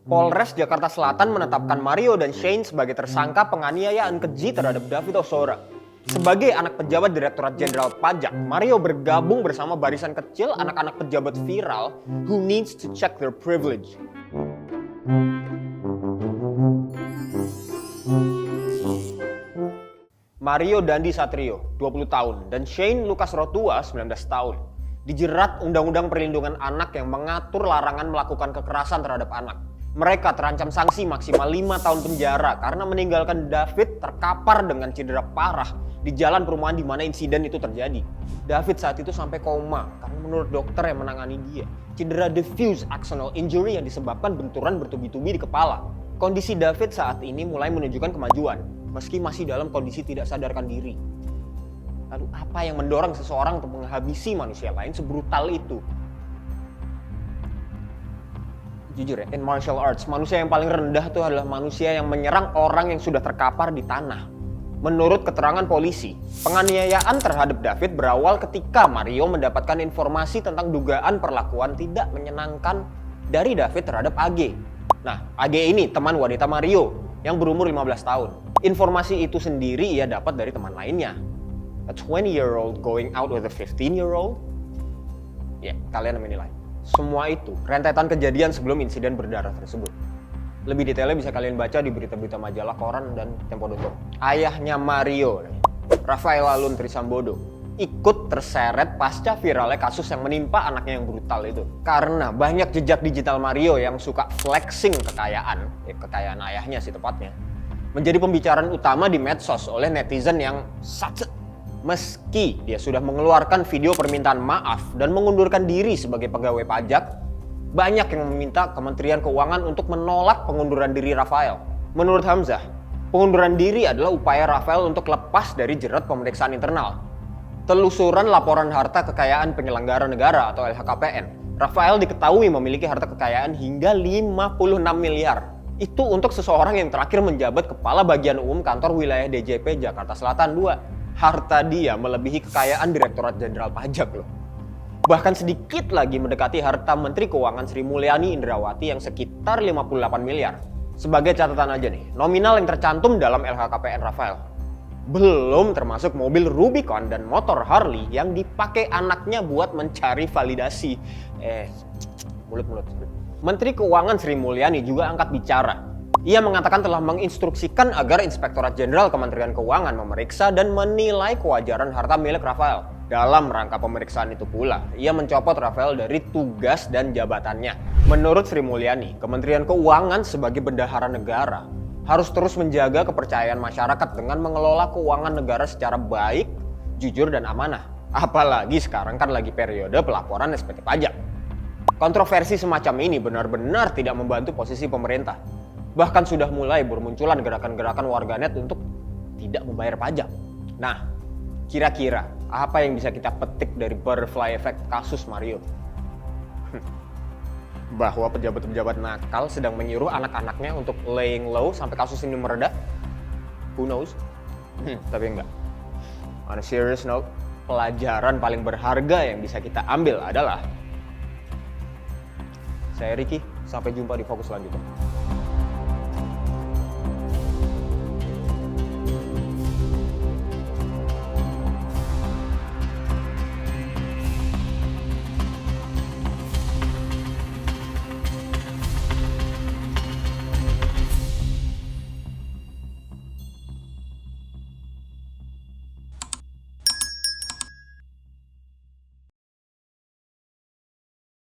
Polres Jakarta Selatan menetapkan Mario dan Shane sebagai tersangka penganiayaan keji terhadap David Ozora. Sebagai anak pejabat Direktorat Jenderal Pajak, Mario bergabung bersama barisan kecil anak-anak pejabat viral who needs to check their privilege. Mario Dandi Satrio, 20 tahun, dan Shane Lucas Rotua, 19 tahun, dijerat Undang-Undang Perlindungan Anak yang mengatur larangan melakukan kekerasan terhadap anak. Mereka terancam sanksi maksimal 5 tahun penjara karena meninggalkan David terkapar dengan cedera parah di jalan perumahan di mana insiden itu terjadi. David saat itu sampai koma karena menurut dokter yang menangani dia, cedera diffuse axonal injury yang disebabkan benturan bertubi-tubi di kepala. Kondisi David saat ini mulai menunjukkan kemajuan, meski masih dalam kondisi tidak sadarkan diri. Lalu apa yang mendorong seseorang untuk menghabisi manusia lain sebrutal itu? Jujur ya, in martial arts, manusia yang paling rendah itu adalah manusia yang menyerang orang yang sudah terkapar di tanah. Menurut keterangan polisi, penganiayaan terhadap David berawal ketika Mario mendapatkan informasi tentang dugaan perlakuan tidak menyenangkan dari David terhadap AG. Nah, AG ini teman wanita Mario yang berumur 15 tahun. Informasi itu sendiri ia dapat dari teman lainnya. A 20-year-old going out with a 15-year-old? Ya, kalian menilai. Semua itu rentetan kejadian sebelum insiden berdarah tersebut. Lebih detailnya bisa kalian baca di berita-berita majalah, koran, dan Tempo.com. Ayahnya Mario, Rafael Alun Trisambodo, ikut terseret pasca viralnya kasus yang menimpa anaknya yang brutal itu. Karena banyak jejak digital Mario yang suka flexing kekayaan ayahnya sih tepatnya, menjadi pembicaraan utama di medsos oleh netizen yang satset. Meski dia sudah mengeluarkan video permintaan maaf dan mengundurkan diri sebagai pegawai pajak, banyak yang meminta Kementerian Keuangan untuk menolak pengunduran diri Rafael. Menurut Hamzah, pengunduran diri adalah upaya Rafael untuk lepas dari jerat pemeriksaan internal. Telusuran laporan harta kekayaan penyelenggara negara atau LHKPN, Rafael diketahui memiliki harta kekayaan hingga 56 miliar. Itu untuk seseorang yang terakhir menjabat Kepala Bagian Umum Kantor Wilayah DJP Jakarta Selatan 2. Harta dia melebihi kekayaan Direktorat Jenderal Pajak loh. Bahkan sedikit lagi mendekati harta Menteri Keuangan Sri Mulyani Indrawati yang sekitar 58 miliar. Sebagai catatan aja nih, nominal yang tercantum dalam LHKPN Rafael belum termasuk mobil Rubicon dan motor Harley yang dipakai anaknya buat mencari validasi. Mulut. Menteri Keuangan Sri Mulyani juga angkat bicara. Ia mengatakan telah menginstruksikan agar Inspektorat Jenderal Kementerian Keuangan memeriksa dan menilai kewajaran harta milik Rafael. Dalam rangka pemeriksaan itu pula, ia mencopot Rafael dari tugas dan jabatannya. Menurut Sri Mulyani, Kementerian Keuangan sebagai bendahara negara harus terus menjaga kepercayaan masyarakat dengan mengelola keuangan negara secara baik, jujur, dan amanah. Apalagi sekarang kan lagi periode pelaporan SPT pajak. Kontroversi semacam ini benar-benar tidak membantu posisi pemerintah. Bahkan sudah mulai bermunculan gerakan-gerakan warganet untuk tidak membayar pajak. Nah, kira-kira apa yang bisa kita petik dari butterfly effect kasus Mario? Bahwa pejabat-pejabat nakal sedang menyuruh anak-anaknya untuk laying low sampai kasus ini mereda? Who knows? Tapi enggak. On a serious note, pelajaran paling berharga yang bisa kita ambil adalah... Saya Ricky, sampai jumpa di Fokus selanjutnya.